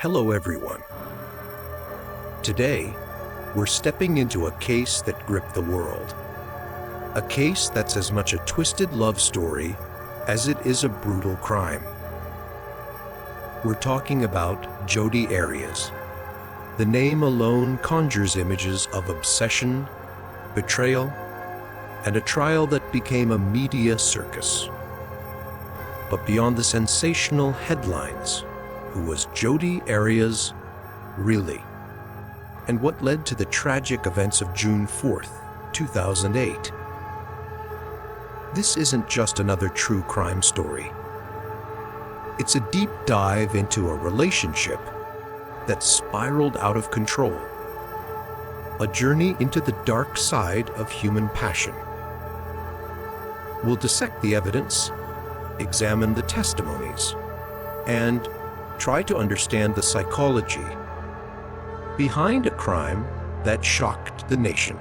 Hello everyone. Today, we're stepping into a case that gripped the world. A case that's as much a twisted love story as it is a brutal crime. We're talking about Jodi Arias. The name alone conjures images of obsession, betrayal, and a trial that became a media circus. But beyond the sensational headlines, who was Jodi Arias really? And what led to the tragic events of June 4th, 2008? This isn't just another true crime story. It's a deep dive into a relationship that spiraled out of control. A journey into the dark side of human passion. We'll dissect the evidence, examine the testimonies, and try to understand the psychology behind a crime that shocked the nation.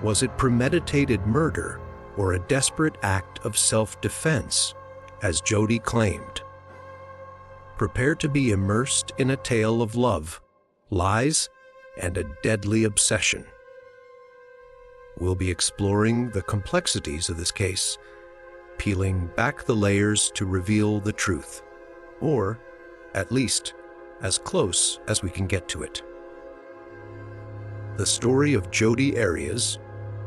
Was it premeditated murder or a desperate act of self-defense, as Jodi claimed? Prepare to be immersed in a tale of love, lies, and a deadly obsession. We'll be exploring the complexities of this case, peeling back the layers to reveal the truth, or at least as close as we can get to it. The story of Jodi Arias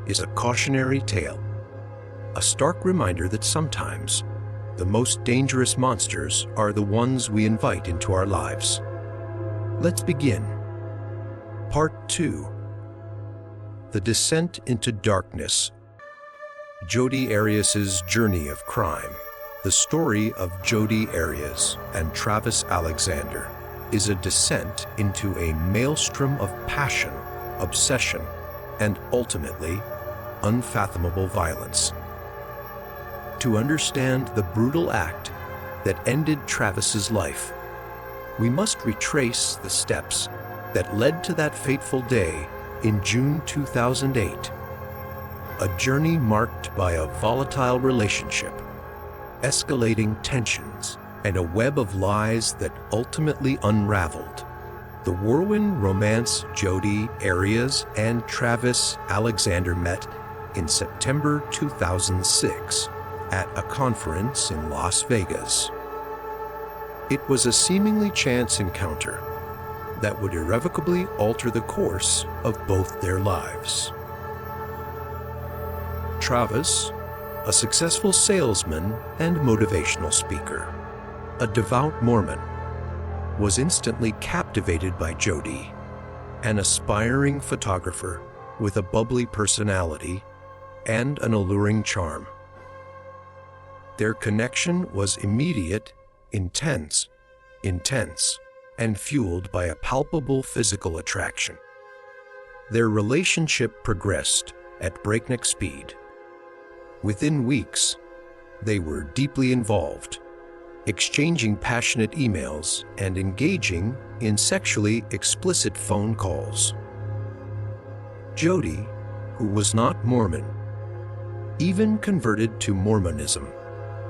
is a cautionary tale, a stark reminder that sometimes the most dangerous monsters are the ones we invite into our lives. Let's begin. Part 2. The Descent into Darkness. Jodi Arias's journey of crime. The story of Jodi Arias and Travis Alexander is a descent into a maelstrom of passion, obsession, and ultimately, unfathomable violence. To understand the brutal act that ended Travis's life, we must retrace the steps that led to that fateful day in June 2008. A journey marked by a volatile relationship, escalating tensions, and a web of lies that ultimately unraveled. The whirlwind romance Jodi Arias and Travis Alexander met in September 2006 at a conference in Las Vegas. It was a seemingly chance encounter that would irrevocably alter the course of both their lives. Travis, a successful salesman and motivational speaker, a devout Mormon, was instantly captivated by Jodi, an aspiring photographer with a bubbly personality and an alluring charm. Their connection was immediate, intense, and fueled by a palpable physical attraction. Their relationship progressed at breakneck speed. Within weeks, they were deeply involved, exchanging passionate emails and engaging in sexually explicit phone calls. Jodi, who was not Mormon, even converted to Mormonism,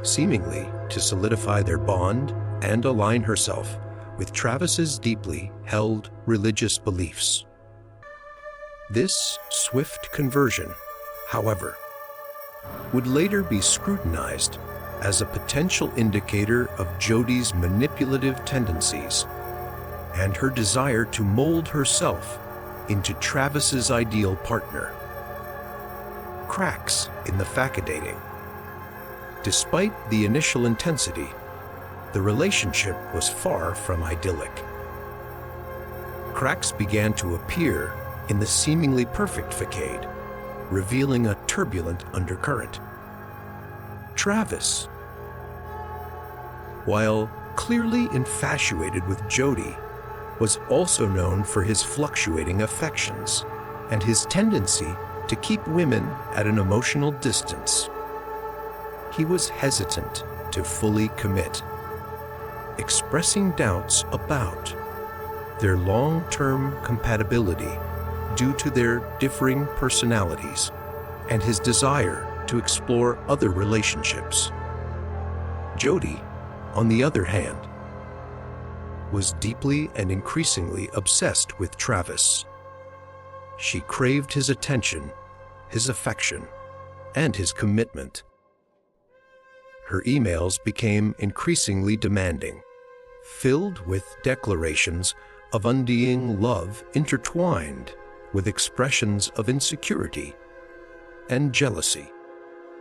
seemingly to solidify their bond and align herself with Travis's deeply held religious beliefs. This swift conversion, however, would later be scrutinized as a potential indicator of Jodi's manipulative tendencies and her desire to mold herself into Travis's ideal partner. Cracks in the facadating. Despite the initial intensity, the relationship was far from idyllic. Cracks began to appear in the seemingly perfect facade, revealing a turbulent undercurrent. Travis, while clearly infatuated with Jodi, was also known for his fluctuating affections and his tendency to keep women at an emotional distance. He was hesitant to fully commit, expressing doubts about their long-term compatibility due to their differing personalities and his desire to explore other relationships. Jodi, on the other hand, was deeply and increasingly obsessed with Travis. She craved his attention, his affection, and his commitment. Her emails became increasingly demanding, filled with declarations of undying love intertwined with expressions of insecurity and jealousy.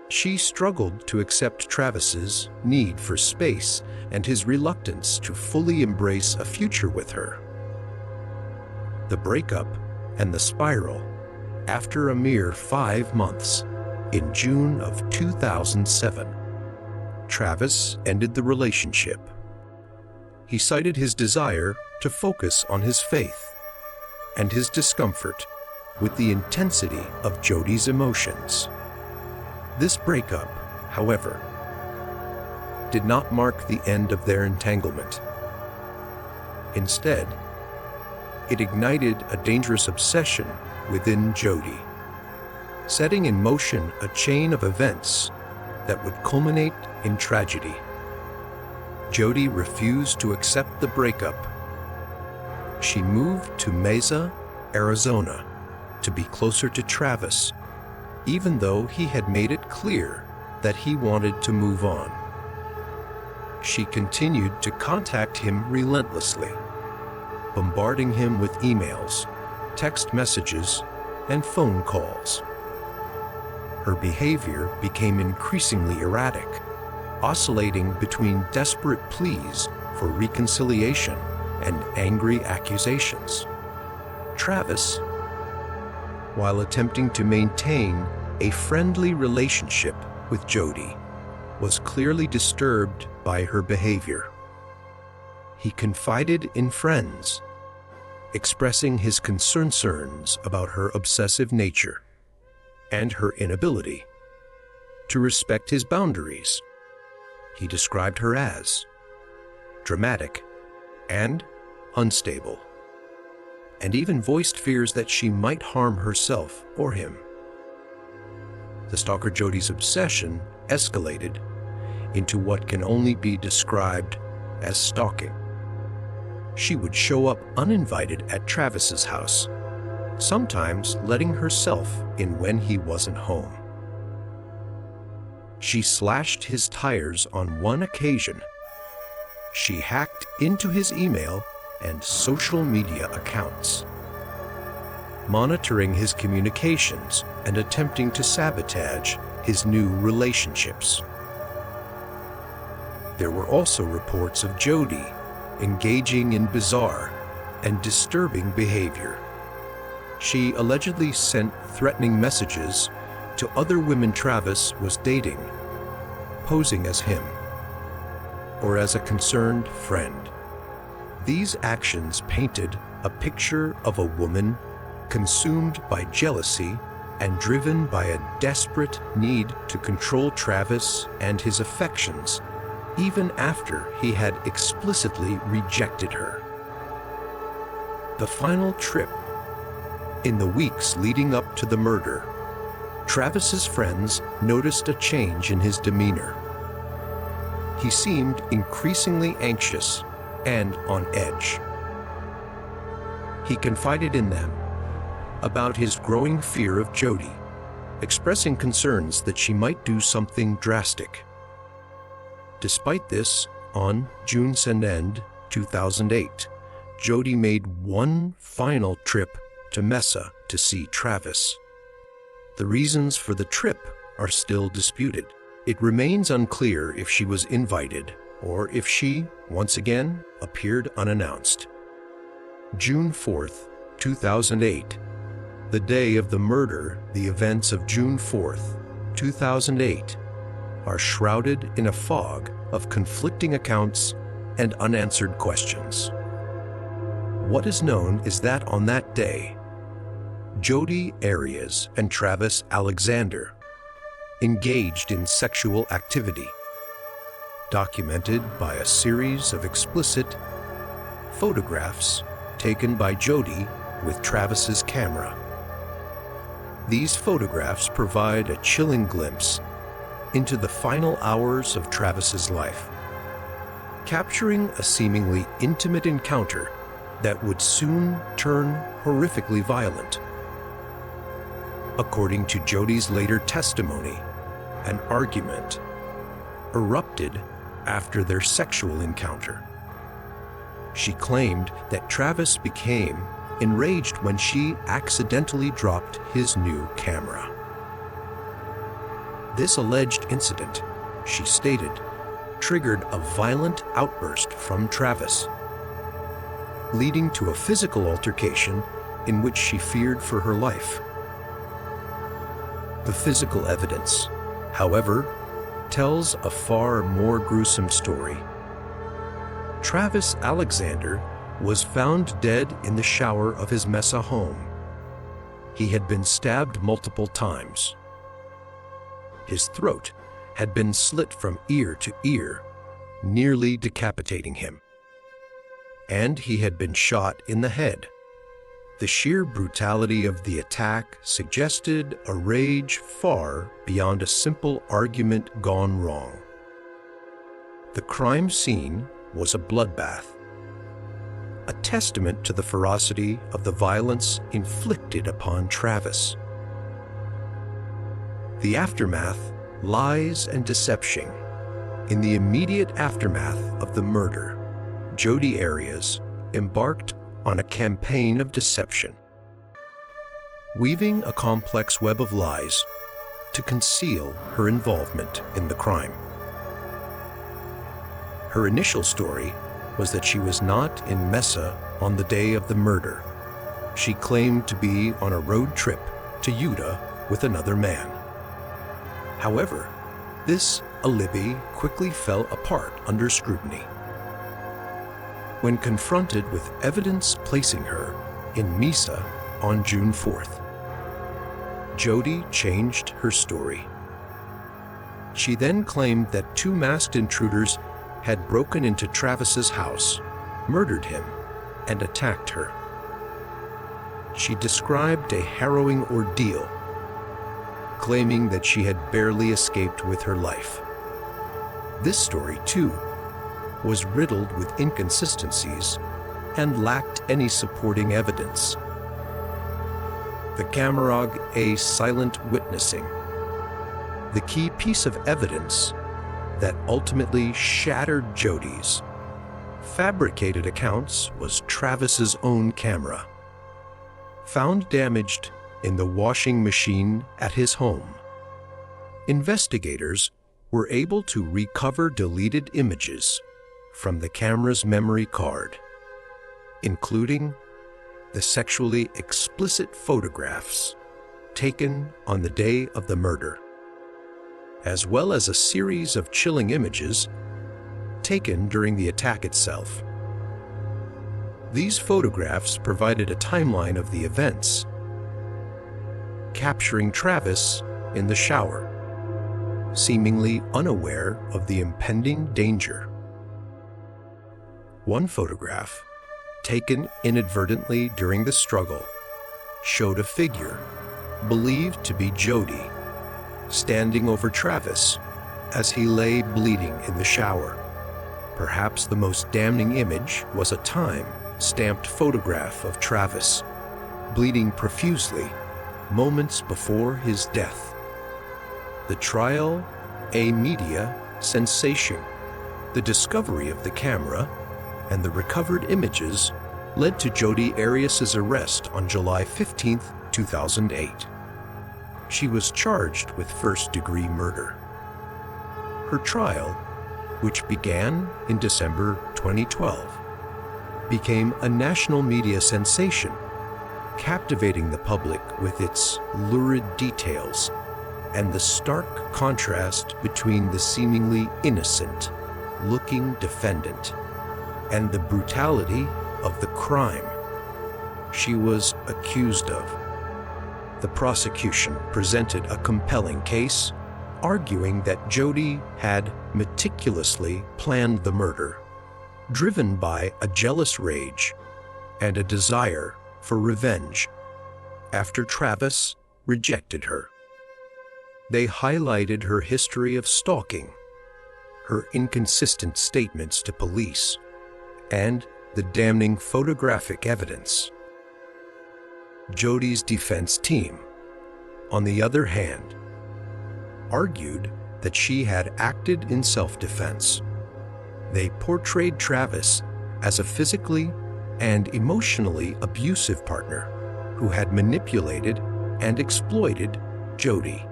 She struggled to accept Travis's need for space and his reluctance to fully embrace a future with her. The breakup and the spiral, after a mere 5 months, in June of 2007, Travis ended the relationship. He cited his desire to focus on his faith and his discomfort with the intensity of Jodi's emotions. This breakup, however, did not mark the end of their entanglement. Instead, it ignited a dangerous obsession within Jodi, setting in motion a chain of events that would culminate in tragedy. Jodi refused to accept the breakup. She moved to Mesa, Arizona, to be closer to Travis, even though he had made it clear that he wanted to move on. She continued to contact him relentlessly, bombarding him with emails, text messages, and phone calls. Her behavior became increasingly erratic, oscillating between desperate pleas for reconciliation and angry accusations. Travis, while attempting to maintain a friendly relationship with Jodi, was clearly disturbed by her behavior. He confided in friends, expressing his concerns about her obsessive nature and her inability to respect his boundaries. He described her as dramatic and unstable, and even voiced fears that she might harm herself or him. The stalker Jodi's obsession escalated into what can only be described as stalking. She would show up uninvited at Travis's house, sometimes letting herself in when he wasn't home. She slashed his tires on one occasion. She hacked into his email and social media accounts, monitoring his communications and attempting to sabotage his new relationships. There were also reports of Jodi engaging in bizarre and disturbing behavior. She allegedly sent threatening messages to other women Travis was dating, posing as him or as a concerned friend. These actions painted a picture of a woman consumed by jealousy and driven by a desperate need to control Travis and his affections, even after he had explicitly rejected her. The final trip. In the weeks leading up to the murder, Travis's friends noticed a change in his demeanor. He seemed increasingly anxious and on edge. He confided in them about his growing fear of Jodi, expressing concerns that she might do something drastic. Despite this, on June 2, 2008, Jodi made one final trip to Mesa to see Travis. The reasons for the trip are still disputed. It remains unclear if she was invited or if she, once again, appeared unannounced. June 4, 2008. The day of the murder, the events of June 4, 2008, are shrouded in a fog of conflicting accounts and unanswered questions. What is known is that on that day, Jodi Arias and Travis Alexander engaged in sexual activity, documented by a series of explicit photographs taken by Jodi with Travis's camera. These photographs provide a chilling glimpse into the final hours of Travis's life. capturing a seemingly intimate encounter that would soon turn horrifically violent. According to Jody's later testimony, an argument erupted after their sexual encounter. She claimed that Travis became enraged when she accidentally dropped his new camera. This alleged incident, she stated, triggered a violent outburst from Travis, leading to a physical altercation in which she feared for her life. The physical evidence, however, tells a far more gruesome story. Travis Alexander was found dead in the shower of his Mesa home. He had been stabbed multiple times. His throat had been slit from ear to ear, nearly decapitating him. And he had been shot in the head. The sheer brutality of the attack suggested a rage far beyond a simple argument gone wrong. The crime scene was a bloodbath, a testament to the ferocity of the violence inflicted upon Travis. The aftermath, lies and deception. In the immediate aftermath of the murder, Jodi Arias embarked on a campaign of deception, weaving a complex web of lies to conceal her involvement in the crime. Her initial story was that she was not in Mesa on the day of the murder. She claimed to be on a road trip to Utah with another man. However, this alibi quickly fell apart under scrutiny. When confronted with evidence placing her in Mesa on June 4th, Jodi changed her story. She then claimed that two masked intruders had broken into Travis's house, murdered him, and attacked her. She described a harrowing ordeal, claiming that she had barely escaped with her life. This story, too, was riddled with inconsistencies and lacked any supporting evidence. The Camargue A silent witnessing. The key piece of evidence that ultimately shattered Jodi's fabricated accounts was Travis's own camera, found damaged in the washing machine at his home. Investigators were able to recover deleted images from the camera's memory card, including the sexually explicit photographs taken on the day of the murder, as well as a series of chilling images taken during the attack itself. These photographs provided a timeline of the events, capturing Travis in the shower, seemingly unaware of the impending danger. One photograph, taken inadvertently during the struggle, showed a figure believed to be Jodi standing over Travis as he lay bleeding in the shower. Perhaps the most damning image was a time-stamped photograph of Travis, bleeding profusely moments before his death. The trial, a media sensation. The discovery of the camera and the recovered images led to Jodi Arias' arrest on July 15, 2008. She was charged with first-degree murder. Her trial, which began in December 2012, became a national media sensation, captivating the public with its lurid details and the stark contrast between the seemingly innocent-looking defendant and the brutality of the crime she was accused of. The prosecution presented a compelling case, arguing that Jodi had meticulously planned the murder, driven by a jealous rage and a desire for revenge after Travis rejected her. They highlighted her history of stalking, her inconsistent statements to police and the damning photographic evidence. Jody's defense team, on the other hand, argued that she had acted in self-defense. They portrayed Travis as a physically and emotionally abusive partner who had manipulated and exploited Jody.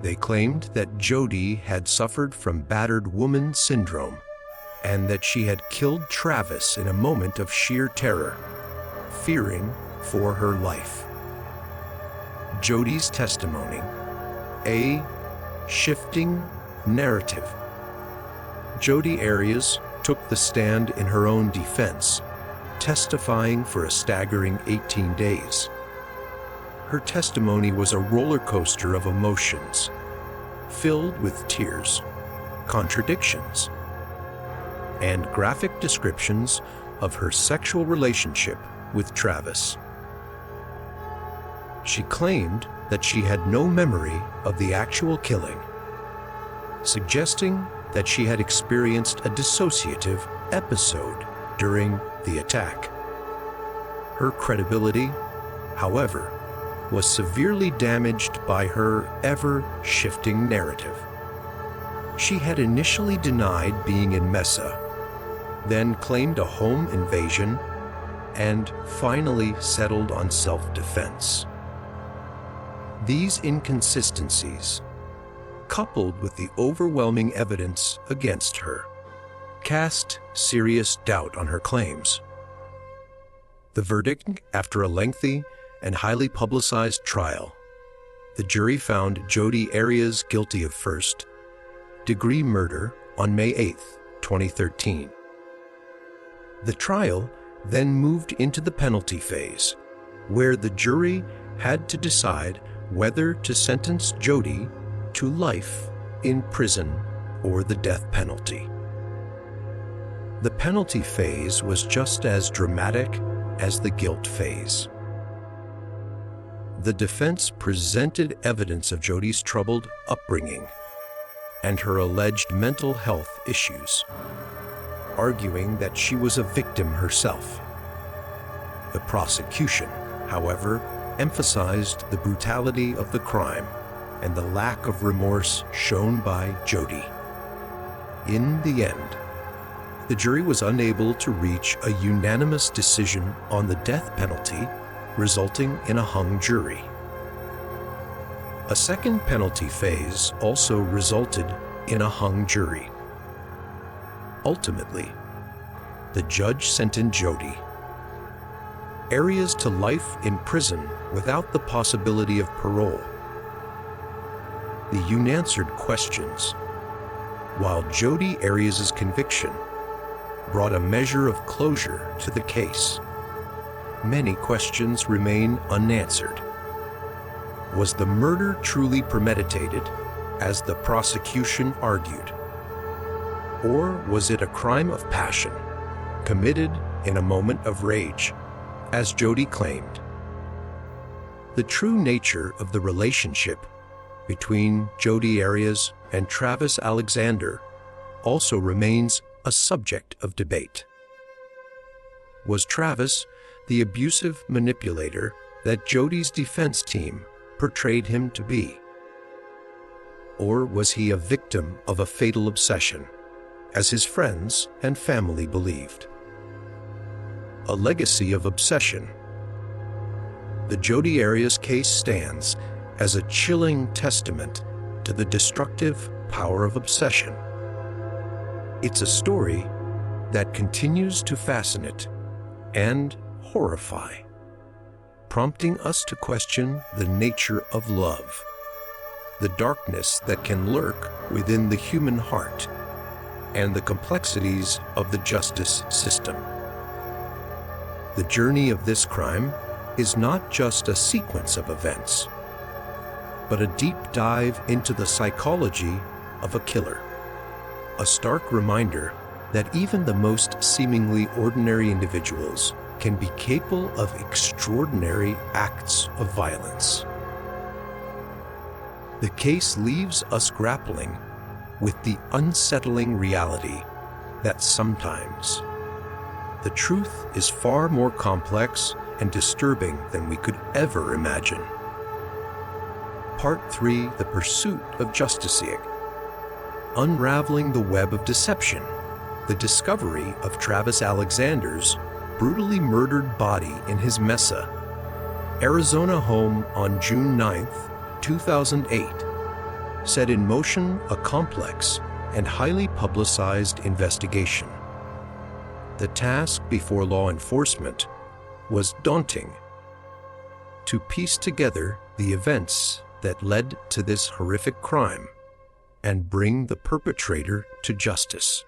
They claimed that Jody had suffered from battered woman syndrome and that she had killed Travis in a moment of sheer terror, fearing for her life. Jody's testimony, a shifting narrative. Jody Arias took the stand in her own defense, testifying for a staggering 18 days. Her testimony was a roller coaster of emotions, filled with tears, contradictions, and graphic descriptions of her sexual relationship with Travis. She claimed that she had no memory of the actual killing, suggesting that she had experienced a dissociative episode during the attack. Her credibility, however, was severely damaged by her ever-shifting narrative. She had initially denied being in Mesa, then claimed a home invasion, and finally settled on self-defense. These inconsistencies, coupled with the overwhelming evidence against her, cast serious doubt on her claims. The verdict, after a lengthy and highly publicized trial, the jury found Jody Arias guilty of first-degree murder on May 8, 2013. The trial then moved into the penalty phase, where the jury had to decide whether to sentence Jody to life in prison or the death penalty. The penalty phase was just as dramatic as the guilt phase. The defense presented evidence of Jody's troubled upbringing and her alleged mental health issues, arguing that she was a victim herself. The prosecution, however, emphasized the brutality of the crime and the lack of remorse shown by Jody. In the end, the jury was unable to reach a unanimous decision on the death penalty, resulting in a hung jury. A second penalty phase also resulted in a hung jury. Ultimately, the judge sentenced Jody Arias to life in prison without the possibility of parole. The unanswered questions, while Jody Arias' conviction brought a measure of closure to the case, many questions remain unanswered. Was the murder truly premeditated, as the prosecution argued? Or was it a crime of passion, committed in a moment of rage, as Jody claimed? The true nature of the relationship between Jody Arias and Travis Alexander also remains a subject of debate. Was Travis the abusive manipulator that Jody's defense team portrayed him to be? Or was he a victim of a fatal obsession, as his friends and family believed? A legacy of obsession. The Jody Arias case stands as a chilling testament to the destructive power of obsession. It's a story that continues to fascinate and horrify, prompting us to question the nature of love, the darkness that can lurk within the human heart, and the complexities of the justice system. The journey of this crime is not just a sequence of events, but a deep dive into the psychology of a killer, a stark reminder that even the most seemingly ordinary individuals can be capable of extraordinary acts of violence. The case leaves us grappling with the unsettling reality that sometimes the truth is far more complex and disturbing than we could ever imagine. Part 3, The Pursuit of Justice. Unraveling the web of deception. The discovery of Travis Alexander's brutally murdered body in his Mesa, Arizona home on June 9, 2008, set in motion a complex and highly publicized investigation. The task before law enforcement was daunting: to piece together the events that led to this horrific crime and bring the perpetrator to justice.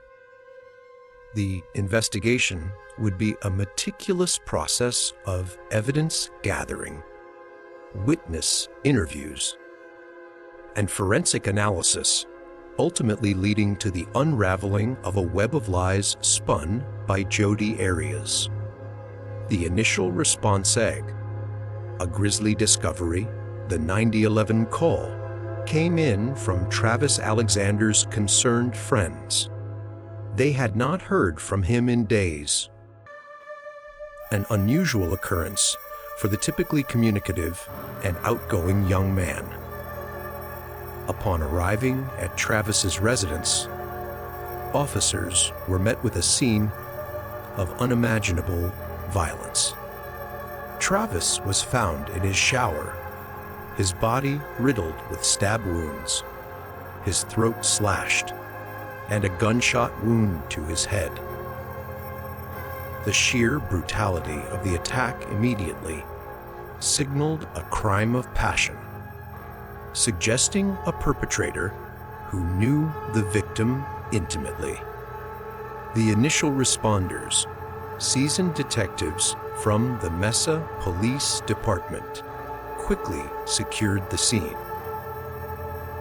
The investigation would be a meticulous process of evidence gathering, witness interviews, and forensic analysis, ultimately leading to the unraveling of a web of lies spun by Jodi Arias. The initial response egg, a grisly discovery, the 9/11 call, came in from Travis Alexander's concerned friends. They had not heard from him in days. An unusual occurrence for the typically communicative and outgoing young man. Upon arriving at Travis's residence, officers were met with a scene of unimaginable violence. Travis was found in his shower, his body riddled with stab wounds, his throat slashed, and a gunshot wound to his head. The sheer brutality of the attack immediately signaled a crime of passion, suggesting a perpetrator who knew the victim intimately. The initial responders, seasoned detectives from the Mesa Police Department, quickly secured the scene.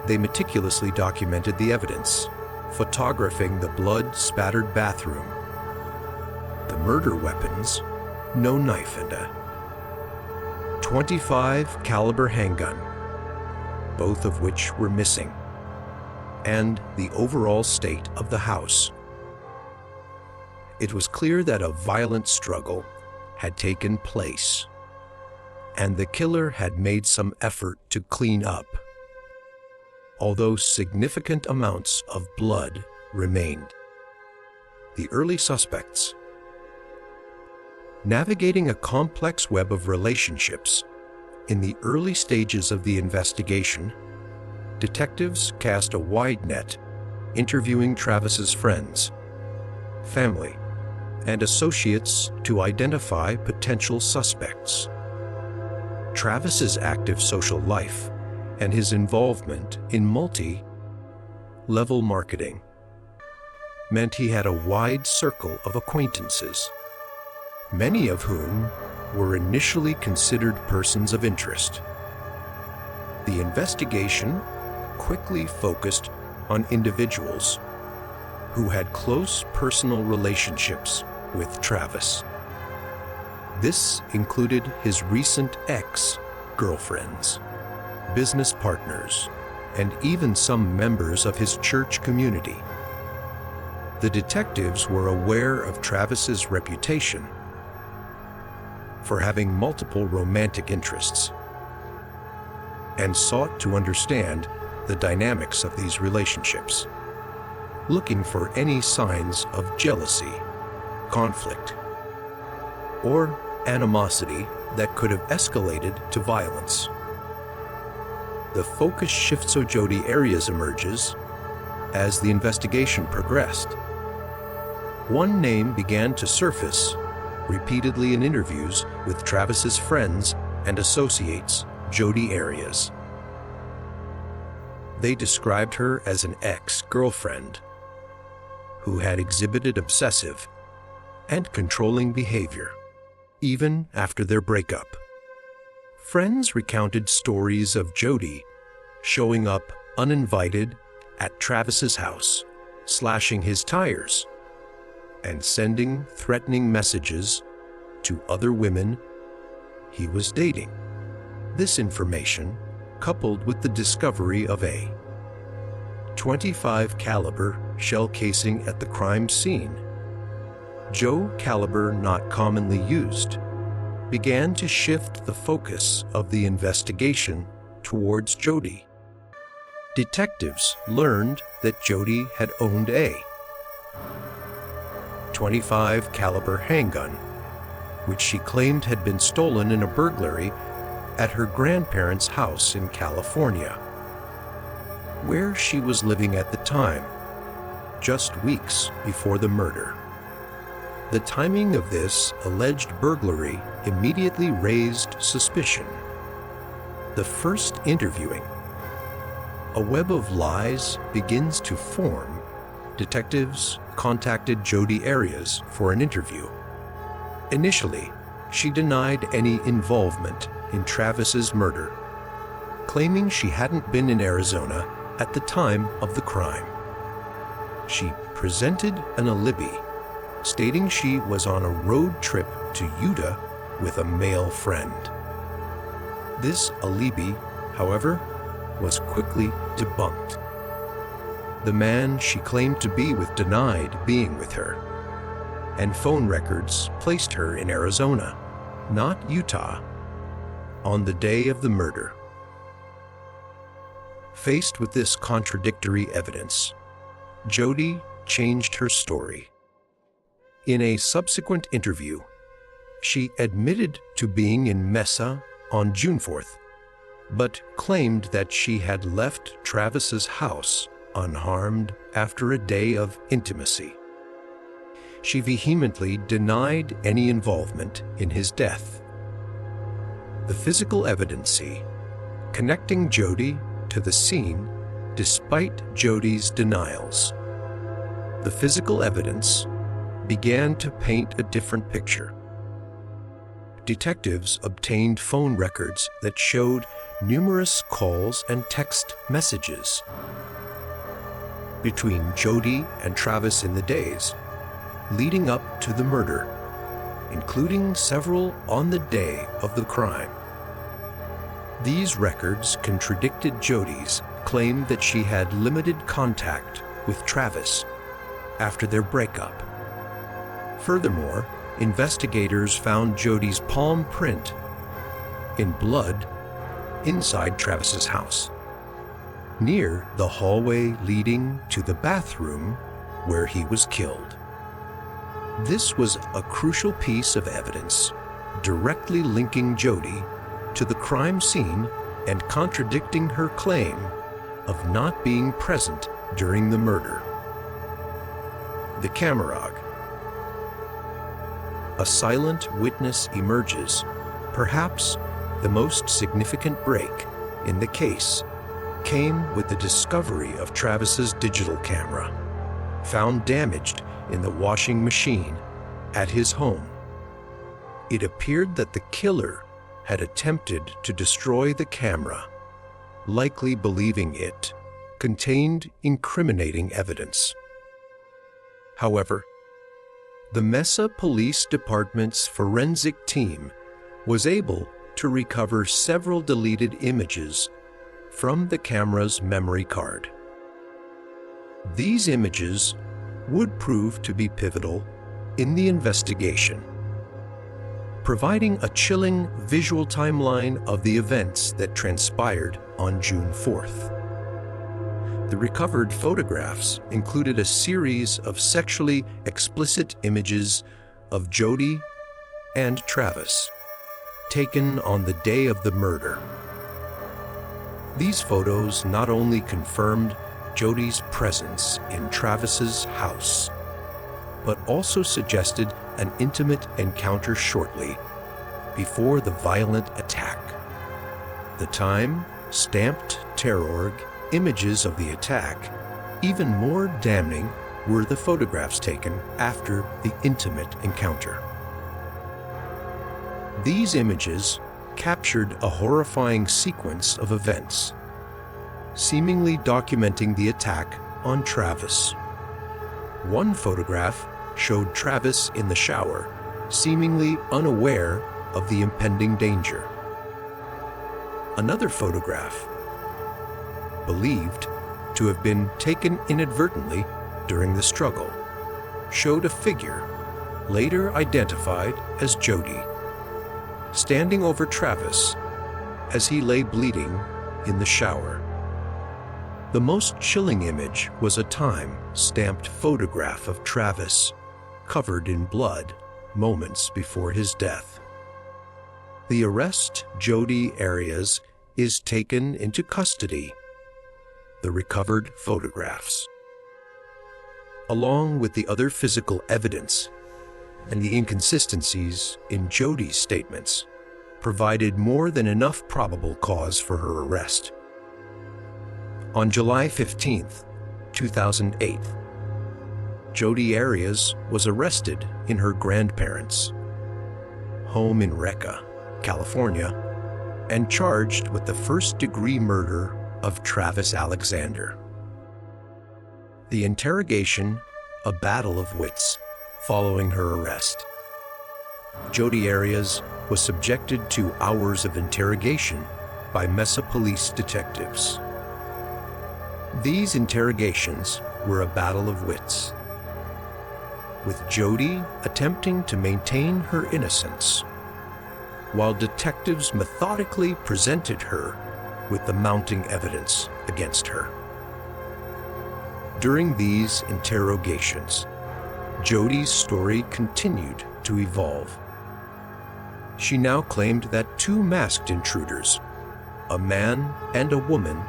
They meticulously documented the evidence, photographing the blood-spattered bathroom, the murder weapons, no knife, and a .25 caliber handgun, both of which were missing, and the overall state of the house. It was clear that a violent struggle had taken place, and the killer had made some effort to clean up, although significant amounts of blood remained. The early suspects. Navigating a complex web of relationships, in the early stages of the investigation, detectives cast a wide net, interviewing Travis's friends, family, and associates to identify potential suspects. Travis's active social life and his involvement in multi-level marketing meant he had a wide circle of acquaintances, many of whom were initially considered persons of interest. The investigation quickly focused on individuals who had close personal relationships with Travis. This included his recent ex-girlfriends, business partners, and even some members of his church community. The detectives were aware of Travis's reputation for having multiple romantic interests and sought to understand the dynamics of these relationships, looking for any signs of jealousy, conflict, or animosity that could have escalated to violence. The focus shifts so Jodi Arias emerges as the investigation progressed. One name began to surface repeatedly in interviews with Travis's friends and associates, Jodi Arias. They described her as an ex-girlfriend who had exhibited obsessive and controlling behavior, even after their breakup. Friends recounted stories of Jodi showing up uninvited at Travis's house, slashing his tires, and sending threatening messages to other women he was dating. This information, coupled with the discovery of a .25 caliber shell casing at the crime scene, Joe caliber not commonly used, began to shift the focus of the investigation towards Jodi. Detectives learned that Jodi had owned a .25 caliber handgun, which she claimed had been stolen in a burglary at her grandparents' house in California, where she was living at the time, just weeks before the murder. The timing of this alleged burglary immediately raised suspicion. The first interviewing. A web of lies begins to form. Detectives contacted Jodi Arias for an interview. Initially, she denied any involvement in Travis's murder, claiming she hadn't been in Arizona at the time of the crime. She presented an alibi, stating she was on a road trip to Utah with a male friend. This alibi, however, was quickly debunked. The man she claimed to be with denied being with her, and phone records placed her in Arizona, not Utah, on the day of the murder. Faced with this contradictory evidence, Jodi changed her story. In a subsequent interview, she admitted to being in Mesa on June 4th, but claimed that she had left Travis's house unharmed after a day of intimacy. She vehemently denied any involvement in his death. The physical evidence connecting Jodi to the scene despite Jodi's denials. The physical evidence began to paint a different picture. Detectives obtained phone records that showed numerous calls and text messages between Jodi and Travis in the days leading up to the murder, including several on the day of the crime. These records contradicted Jodi's claim that she had limited contact with Travis after their breakup. Furthermore, investigators found Jodi's palm print in blood inside Travis's house, near the hallway leading to the bathroom where he was killed. This was a crucial piece of evidence directly linking Jodi to the crime scene and contradicting her claim of not being present during the murder. The Camargue. A silent witness emerges, perhaps the most significant break in the case came with the discovery of Travis's digital camera, found damaged in the washing machine at his home. It appeared that the killer had attempted to destroy the camera, likely believing it contained incriminating evidence. However, the Mesa Police Department's forensic team was able to recover several deleted images from the camera's memory card. These images would prove to be pivotal in the investigation, providing a chilling visual timeline of the events that transpired on June 4th. The recovered photographs included a series of sexually explicit images of Jodi and Travis, taken on the day of the murder. These photos not only confirmed Jodi's presence in Travis's house, but also suggested an intimate encounter shortly before the violent attack. The time stamped Terrorg images of the attack. Even more damning were the photographs taken after the intimate encounter. These images captured a horrifying sequence of events, seemingly documenting the attack on Travis. One photograph showed Travis in the shower, seemingly unaware of the impending danger. Another photograph, believed to have been taken inadvertently during the struggle, showed a figure, later identified as Jody, standing over Travis as he lay bleeding in the shower. The most chilling image was a time-stamped photograph of Travis, covered in blood, moments before his death. The arrest Jody Arias is taken into custody. The recovered photographs, along with the other physical evidence and the inconsistencies in Jody's statements, provided more than enough probable cause for her arrest. On July 15, 2008, Jody Arias was arrested in her grandparents' home in Recca, California, and charged with the first-degree murder of Travis Alexander. The interrogation, a battle of wits, following her arrest. Jody Arias was subjected to hours of interrogation by Mesa police detectives. These interrogations were a battle of wits, with Jody attempting to maintain her innocence, while detectives methodically presented her with the mounting evidence against her. During these interrogations, Jody's story continued to evolve. She now claimed that two masked intruders, a man and a woman,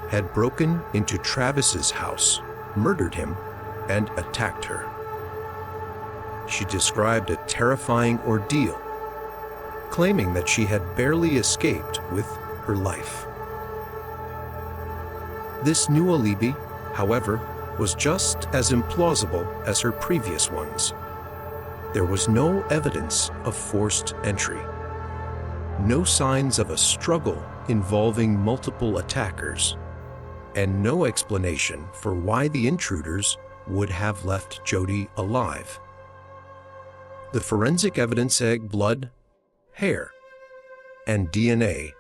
had broken into Travis's house, murdered him, and attacked her. She described a terrifying ordeal, claiming that she had barely escaped with her life. This new alibi, however, was just as implausible as her previous ones. There was no evidence of forced entry, no signs of a struggle involving multiple attackers, and no explanation for why the intruders would have left Jody alive. The forensic evidence, blood, hair, and DNA,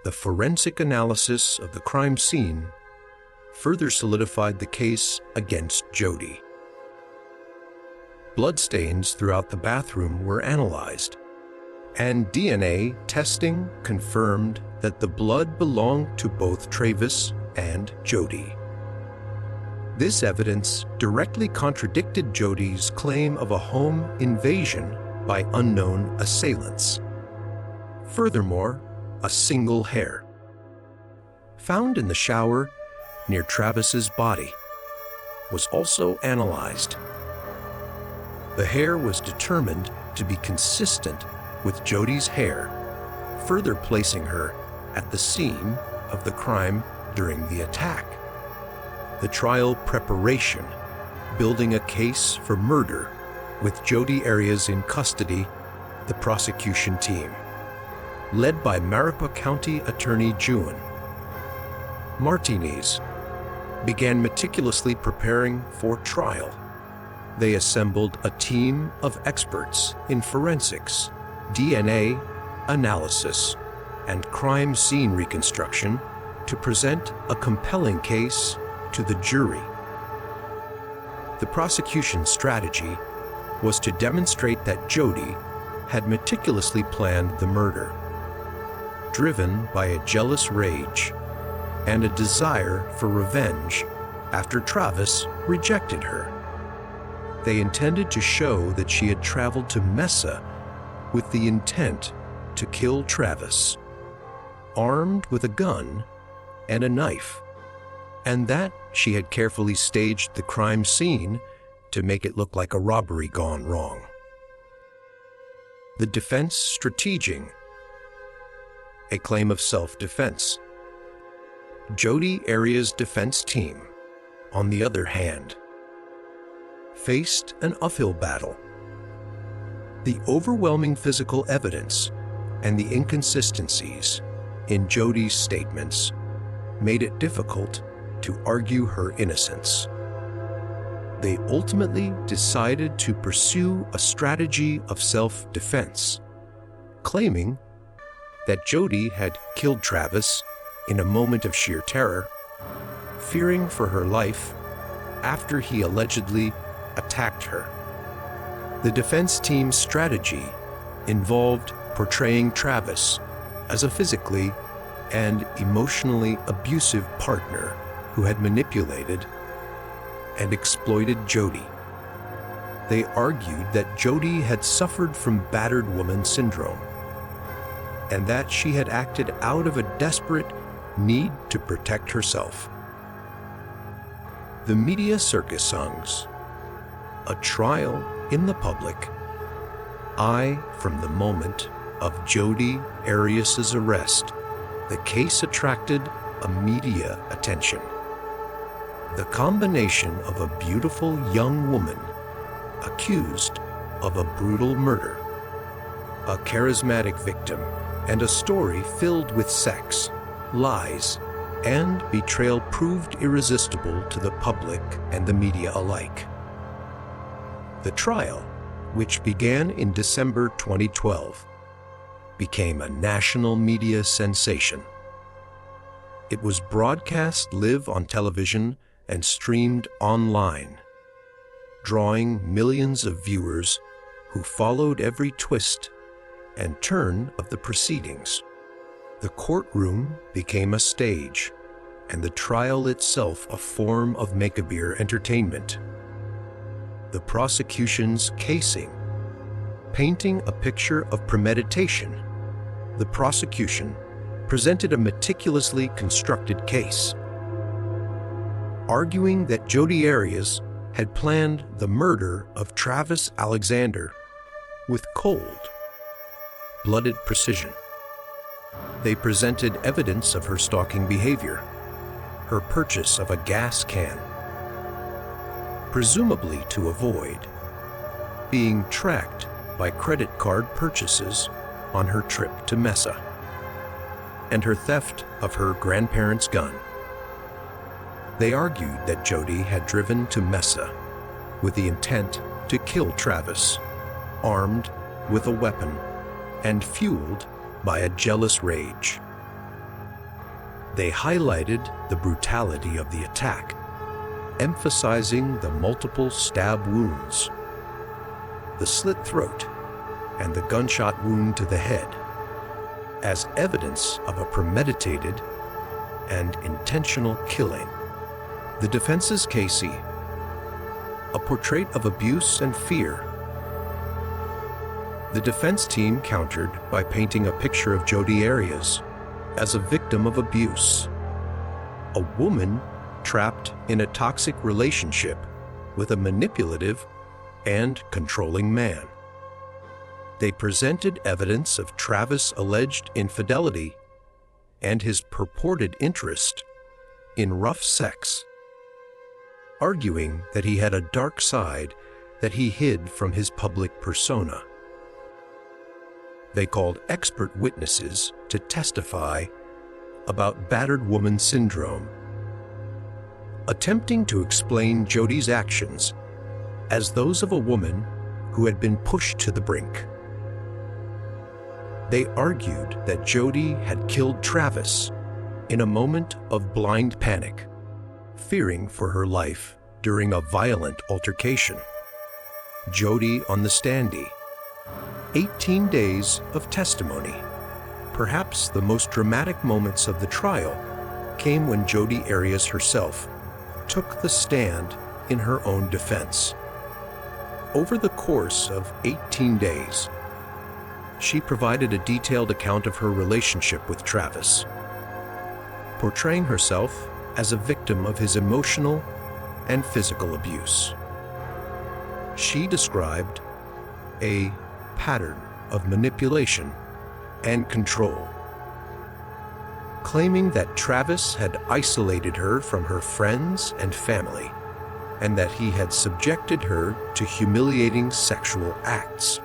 the forensic analysis of the crime scene, further solidified the case against Jody. Bloodstains throughout the bathroom were analyzed, and DNA testing confirmed that the blood belonged to both Travis and Jody. This evidence directly contradicted Jody's claim of a home invasion by unknown assailants. Furthermore, a single hair, found in the shower near Travis's body, was also analyzed. The hair was determined to be consistent with Jody's hair, further placing her at the scene of the crime during the attack. The trial preparation, building a case for murder with Jody Arias in custody, the prosecution team, led by Maricopa County Attorney June Martinez, began meticulously preparing for trial. They assembled a team of experts in forensics, DNA analysis, and crime scene reconstruction to present a compelling case to the jury. The prosecution strategy was to demonstrate that Jody had meticulously planned the murder, driven by a jealous rage and a desire for revenge after Travis rejected her. They intended to show that she had traveled to Mesa with the intent to kill Travis, armed with a gun and a knife, and that she had carefully staged the crime scene to make it look like a robbery gone wrong. The defense strategy, a claim of self-defense. Jody Arias' defense team, on the other hand, faced an uphill battle. The overwhelming physical evidence and the inconsistencies in Jody's statements made it difficult to argue her innocence. They ultimately decided to pursue a strategy of self-defense, claiming that Jody had killed Travis in a moment of sheer terror fearing for her life after he allegedly attacked her. The defense team's strategy involved portraying Travis as a physically and emotionally abusive partner who had manipulated and exploited Jodi. They argued that Jodi had suffered from battered woman syndrome and that she had acted out of a desperate need to protect herself. The media circus songs, a trial in the public, from the moment of Jodi Arias's arrest, the case attracted a media attention. The combination of a beautiful young woman accused of a brutal murder, a charismatic victim, and a story filled with sex, lies, and betrayal proved irresistible to the public and the media alike. The trial, which began in December 2012, became a national media sensation. It was broadcast live on television and streamed online, drawing millions of viewers who followed every twist and turn of the proceedings. The courtroom became a stage, and the trial itself a form of make-a-beer entertainment. The prosecution's casing, painting a picture of premeditation, the prosecution presented a meticulously constructed case, arguing that Jodi Arias had planned the murder of Travis Alexander with cold-blooded precision. They presented evidence of her stalking behavior, her purchase of a gas can, presumably to avoid being tracked by credit card purchases on her trip to Mesa, and her theft of her grandparents' gun. They argued that Jodi had driven to Mesa with the intent to kill Travis, armed with a weapon and fueled by a jealous rage. They highlighted the brutality of the attack, emphasizing the multiple stab wounds, the slit throat, and the gunshot wound to the head as evidence of a premeditated and intentional killing. The defense's case, a portrait of abuse and fear. The defense team countered by painting a picture of Jodi Arias as a victim of abuse, a woman trapped in a toxic relationship with a manipulative and controlling man. They presented evidence of Travis' alleged infidelity and his purported interest in rough sex, arguing that he had a dark side that he hid from his public persona. They called expert witnesses to testify about battered woman syndrome, attempting to explain Jodi's actions as those of a woman who had been pushed to the brink. They argued that Jodi had killed Travis in a moment of blind panic, fearing for her life during a violent altercation. Jodi on the standee. 18 days of testimony. Perhaps the most dramatic moments of the trial came when Jodi Arias herself took the stand in her own defense. Over the course of 18 days, she provided a detailed account of her relationship with Travis, portraying herself as a victim of his emotional and physical abuse. She described a pattern of manipulation and control, claiming that Travis had isolated her from her friends and family, and that he had subjected her to humiliating sexual acts.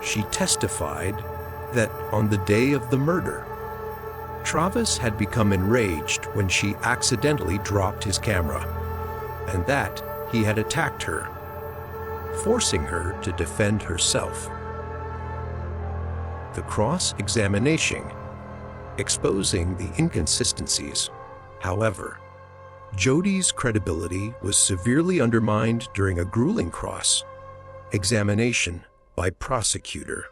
She testified that on the day of the murder, Travis had become enraged when she accidentally dropped his camera, and that he had attacked her, forcing her to defend herself. The cross-examination, exposing the inconsistencies, However, Jody's credibility was severely undermined during a grueling cross-examination by prosecutor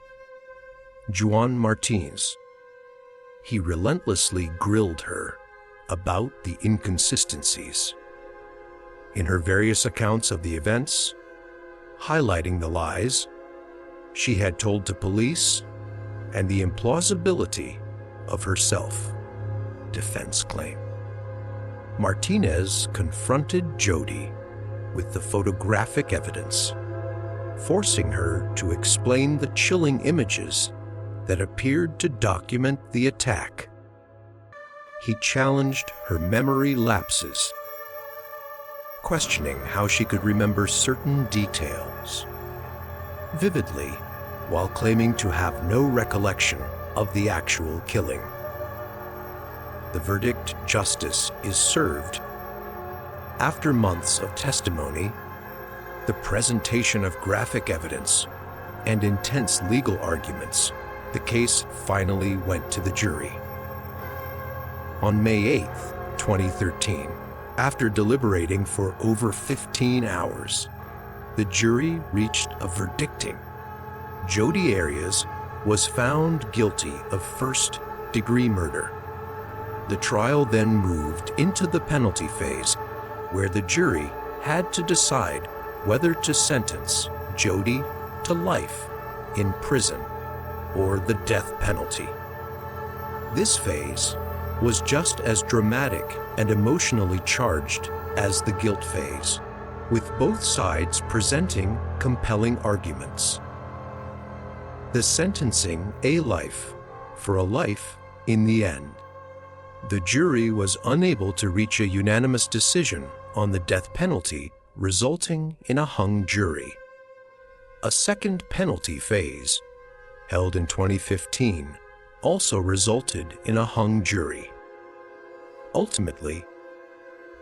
Juan Martins. He relentlessly grilled her about the inconsistencies in her various accounts of the events, highlighting the lies she had told to police and the implausibility of her self-defense claim. Martinez confronted Jody with the photographic evidence, forcing her to explain the chilling images that appeared to document the attack. He challenged her memory lapses, questioning how she could remember certain details vividly while claiming to have no recollection of the actual killing. The verdict, justice is served. After months of testimony, the presentation of graphic evidence, and intense legal arguments, the case finally went to the jury. On May 8, 2013, after deliberating for over 15 hours, the jury reached a verdicting. Jody Arias was found guilty of first-degree murder. The trial then moved into the penalty phase, where the jury had to decide whether to sentence Jody to life in prison or the death penalty. This phase was just as dramatic and emotionally charged as the guilt phase, with both sides presenting compelling arguments. The sentencing, a life for a life in the end. The jury was unable to reach a unanimous decision on the death penalty, resulting in a hung jury. A second penalty phase, held in 2015, also resulted in a hung jury. Ultimately,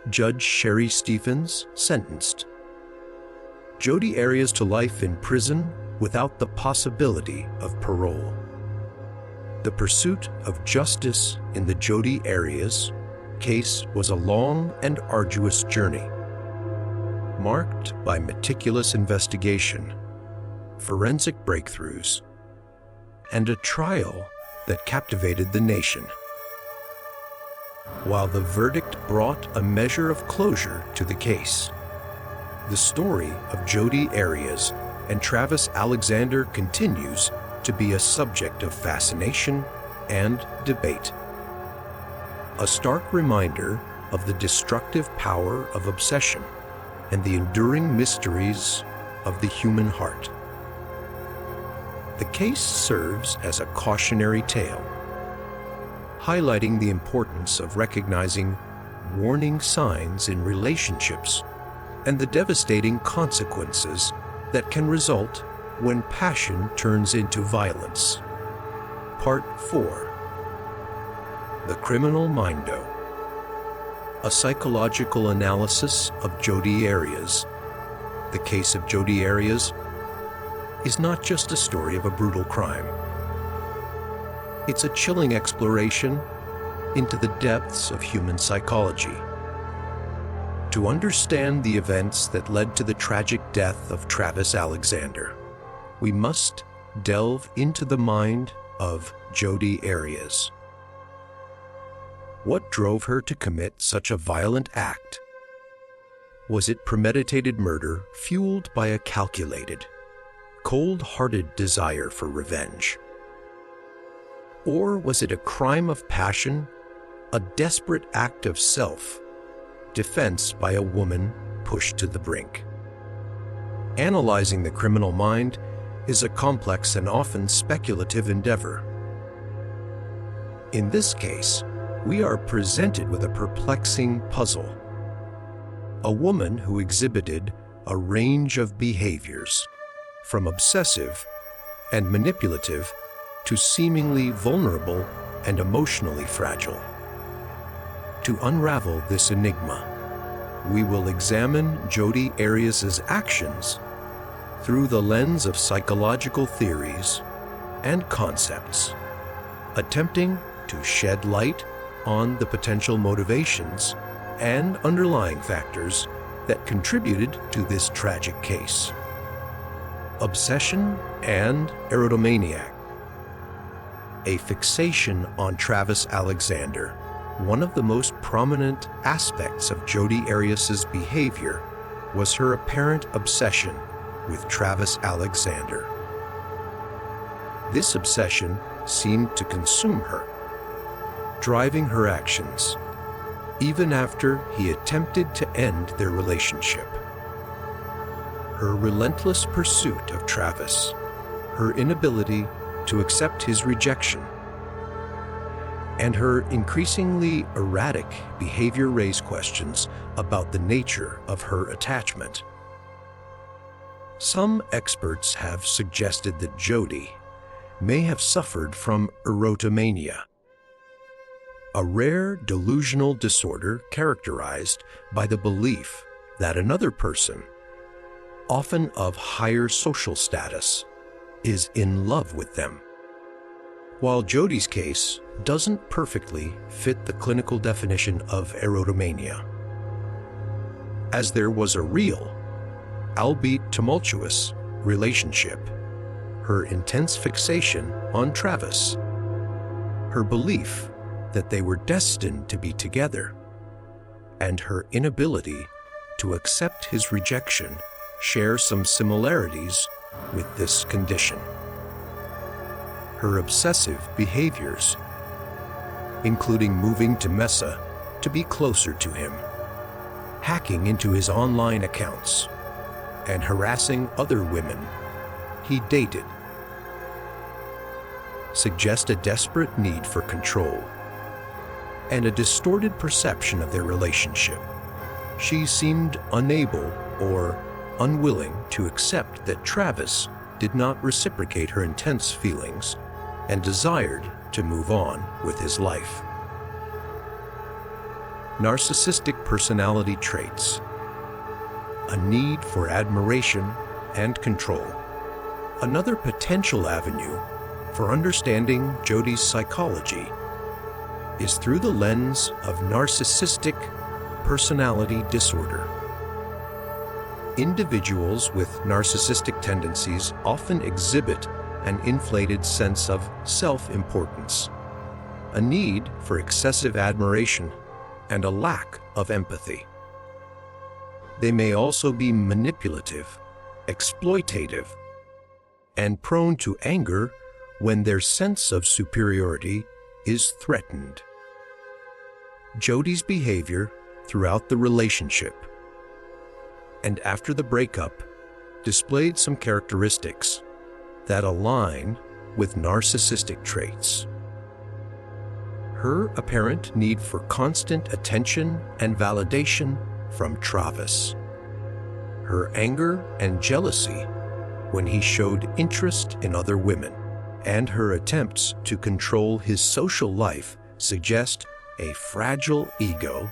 Judge Sherry Stephens sentenced Jody Arias to life in prison without the possibility of parole. The pursuit of justice in the Jody Arias case was a long and arduous journey, marked by meticulous investigation, forensic breakthroughs, and a trial that captivated the nation. While the verdict brought a measure of closure to the case, the story of Jody Arias and Travis Alexander continues to be a subject of fascination and debate. A stark reminder of the destructive power of obsession and the enduring mysteries of the human heart. The case serves as a cautionary tale, highlighting the importance of recognizing warning signs in relationships and the devastating consequences that can result when passion turns into violence. Part 4. The Criminal Mindo. A psychological analysis of Jody Arias. The case of Jody Arias is not just a story of a brutal crime. It's a chilling exploration into the depths of human psychology. To understand the events that led to the tragic death of Travis Alexander, we must delve into the mind of Jody Arias. What drove her to commit such a violent act? Was it premeditated murder fueled by a calculated, cold-hearted desire for revenge? Or was it a crime of passion, a desperate act of self-defense by a woman pushed to the brink? Analyzing the criminal mind is a complex and often speculative endeavor. In this case, we are presented with a perplexing puzzle. A woman who exhibited a range of behaviors, from obsessive and manipulative to seemingly vulnerable and emotionally fragile. To unravel this enigma, we will examine Jody Arias' actions through the lens of psychological theories and concepts, attempting to shed light on the potential motivations and underlying factors that contributed to this tragic case. Obsession and erotomaniac. A fixation on Travis Alexander. One of the most prominent aspects of Jodi Arias's behavior was her apparent obsession with Travis Alexander. This obsession seemed to consume her, driving her actions, even after he attempted to end their relationship. Her relentless pursuit of Travis, her inability to accept his rejection, and her increasingly erratic behavior raised questions about the nature of her attachment. Some experts have suggested that Jodi may have suffered from erotomania, a rare delusional disorder characterized by the belief that another person, often of higher social status, is in love with them. While Jodi's case doesn't perfectly fit the clinical definition of erotomania, as there was a real, albeit tumultuous, relationship, her intense fixation on Travis, her belief that they were destined to be together, and her inability to accept his rejection share some similarities with this condition. Her obsessive behaviors, including moving to Mesa to be closer to him, hacking into his online accounts, and harassing other women he dated, suggest a desperate need for control and a distorted perception of their relationship. She seemed unable or unwilling to accept that Travis did not reciprocate her intense feelings and desired to move on with his life. Narcissistic personality traits. A need for admiration and control. Another potential avenue for understanding Jodi's psychology is through the lens of narcissistic personality disorder. Individuals with narcissistic tendencies often exhibit an inflated sense of self-importance, a need for excessive admiration, and a lack of empathy. They may also be manipulative, exploitative, and prone to anger when their sense of superiority is threatened. Jodi's behavior throughout the relationship and after the breakup displayed some characteristics that align with narcissistic traits. Her apparent need for constant attention and validation from Travis. Her anger and jealousy when he showed interest in other women, and her attempts to control his social life suggest a fragile ego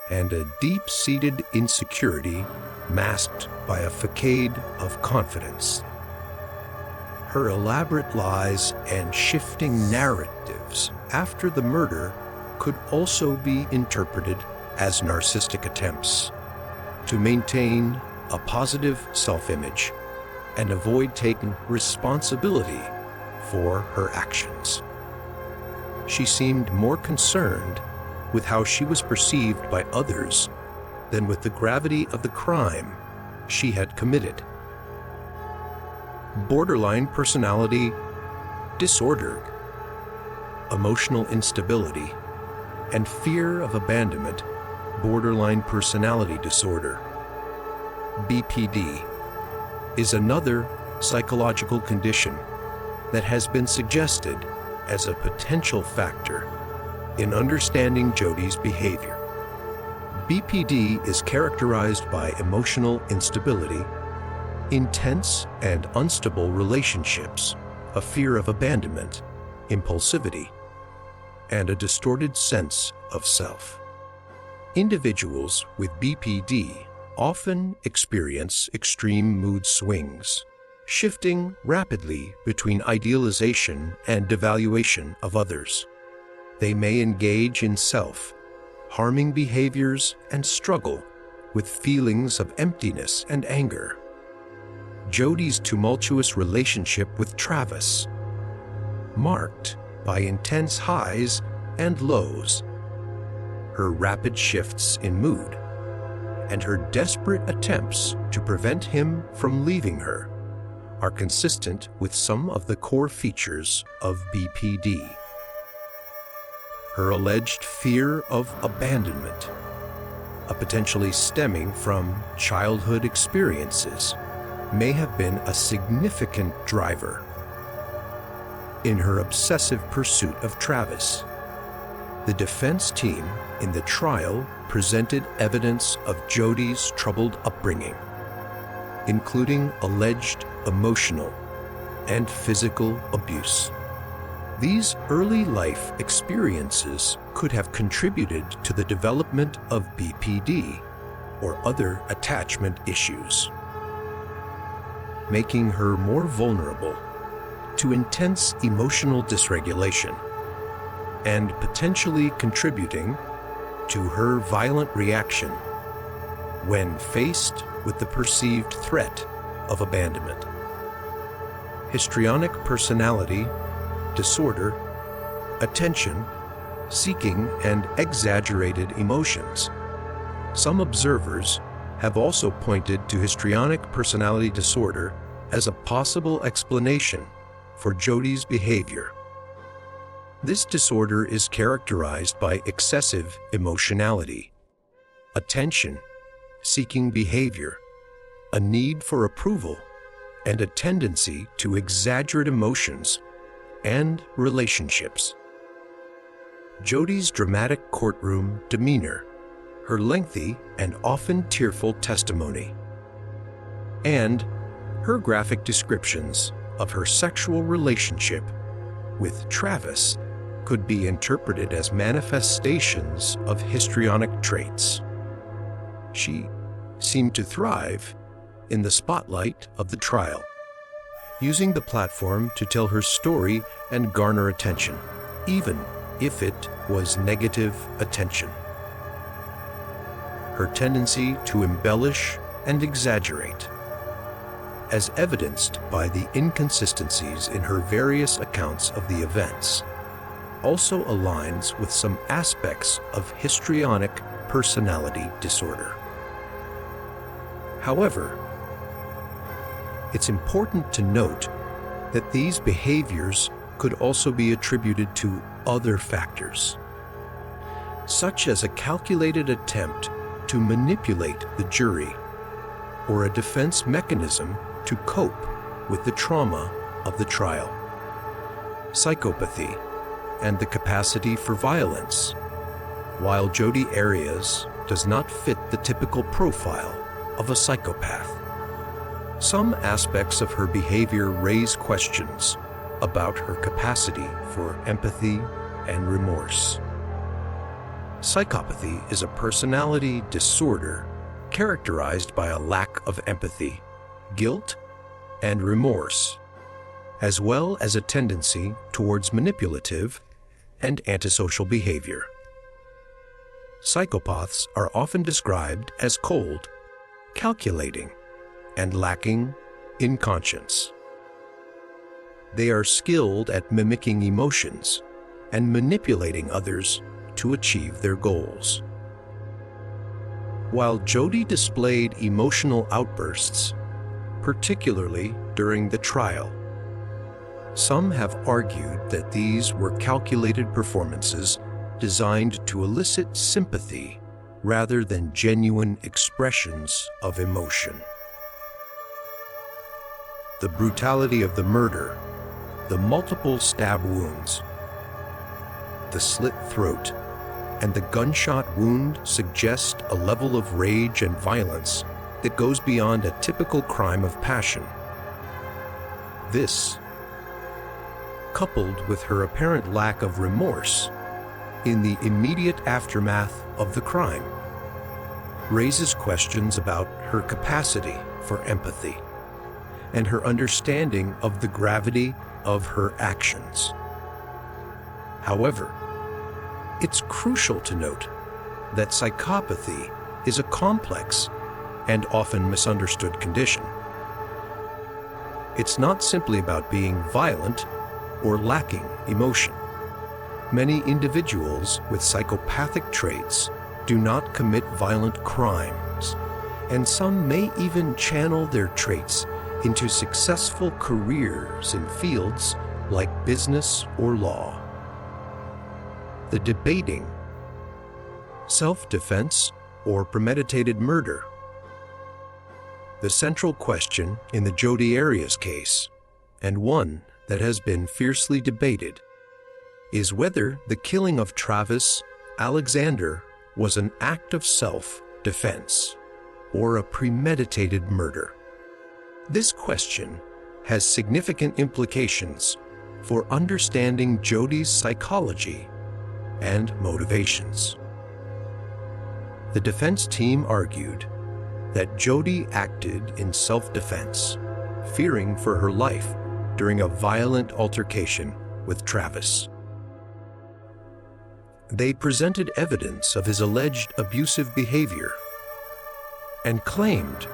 and a deep-seated insecurity masked by a facade of confidence. Her elaborate lies and shifting narratives after the murder could also be interpreted as narcissistic attempts to maintain a positive self-image and avoid taking responsibility for her actions. She seemed more concerned with how she was perceived by others than with the gravity of the crime she had committed. Borderline personality disorder, emotional instability, and fear of abandonment. Borderline personality disorder, BPD, is another psychological condition that has been suggested as a potential factor in understanding Jodi's behavior. BPD is characterized by emotional instability, intense and unstable relationships, a fear of abandonment, impulsivity, and a distorted sense of self. Individuals with BPD often experience extreme mood swings, shifting rapidly between idealization and devaluation of others. They may engage in self-harming behaviors and struggle with feelings of emptiness and anger. Jodi's tumultuous relationship with Travis, marked by intense highs and lows, her rapid shifts in mood, and her desperate attempts to prevent him from leaving her, are consistent with some of the core features of BPD. Her alleged fear of abandonment, potentially stemming from childhood experiences, may have been a significant driver. In her obsessive pursuit of Travis, the defense team in the trial presented evidence of Jodi's troubled upbringing, including alleged emotional and physical abuse. These early life experiences could have contributed to the development of BPD or other attachment issues, making her more vulnerable to intense emotional dysregulation and potentially contributing to her violent reaction when faced with the perceived threat of abandonment. Histrionic personality disorder, attention seeking, and exaggerated emotions. Some observers have also pointed to histrionic personality disorder as a possible explanation for Jodi's behavior. This disorder is characterized by excessive emotionality, attention-seeking behavior, a need for approval, and a tendency to exaggerate emotions and relationships. Jodi's dramatic courtroom demeanor, her lengthy and often tearful testimony, and her graphic descriptions of her sexual relationship with Travis could be interpreted as manifestations of histrionic traits. She seemed to thrive in the spotlight of the trial, using the platform to tell her story and garner attention, even if it was negative attention. Her tendency to embellish and exaggerate, as evidenced by the inconsistencies in her various accounts of the events, also aligns with some aspects of histrionic personality disorder. However, it's important to note that these behaviors could also be attributed to other factors, such as a calculated attempt to manipulate the jury or a defense mechanism to cope with the trauma of the trial, psychopathy, and the capacity for violence. While Jodi Arias does not fit the typical profile of a psychopath, some aspects of her behavior raise questions about her capacity for empathy and remorse. Psychopathy is a personality disorder characterized by a lack of empathy, guilt, and remorse, as well as a tendency towards manipulative and antisocial behavior. Psychopaths are often described as cold, calculating, and lacking in conscience. They are skilled at mimicking emotions and manipulating others to achieve their goals. While Jodi displayed emotional outbursts, particularly during the trial, some have argued that these were calculated performances designed to elicit sympathy rather than genuine expressions of emotion. The brutality of the murder, the multiple stab wounds, the slit throat, and the gunshot wound suggest a level of rage and violence that goes beyond a typical crime of passion. This, coupled with her apparent lack of remorse in the immediate aftermath of the crime, raises questions about her capacity for empathy and her understanding of the gravity of her actions. However, It's crucial to note that psychopathy is a complex and often misunderstood condition. It's not simply about being violent or lacking emotion. Many individuals with psychopathic traits do not commit violent crimes, and some may even channel their traits into successful careers in fields like business or law. The debating self-defense or premeditated murder. The central question in the Jodi Arias case, and one that has been fiercely debated, is whether the killing of Travis Alexander was an act of self-defense or a premeditated murder. This question has significant implications for understanding Jodi's psychology and motivations. The defense team argued that Jodi acted in self-defense, fearing for her life during a violent altercation with Travis. They presented evidence of his alleged abusive behavior and claimed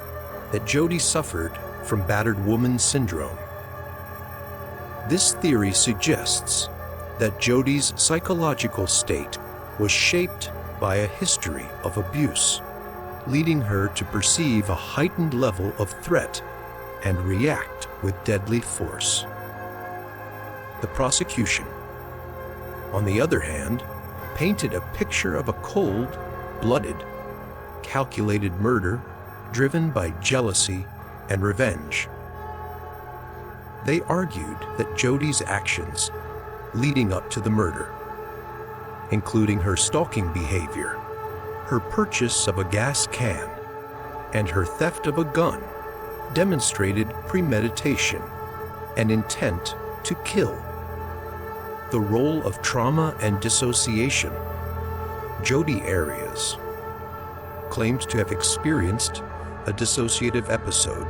that Jodi suffered from battered woman syndrome. This theory suggests that Jodi's psychological state was shaped by a history of abuse, leading her to perceive a heightened level of threat and react with deadly force. The prosecution, on the other hand, painted a picture of a cold-blooded, calculated murder driven by jealousy and revenge. They argued that Jodi's actions leading up to the murder, including her stalking behavior, her purchase of a gas can, and her theft of a gun, demonstrated premeditation and intent to kill. The role of trauma and dissociation. Jodi Arias claims to have experienced a dissociative episode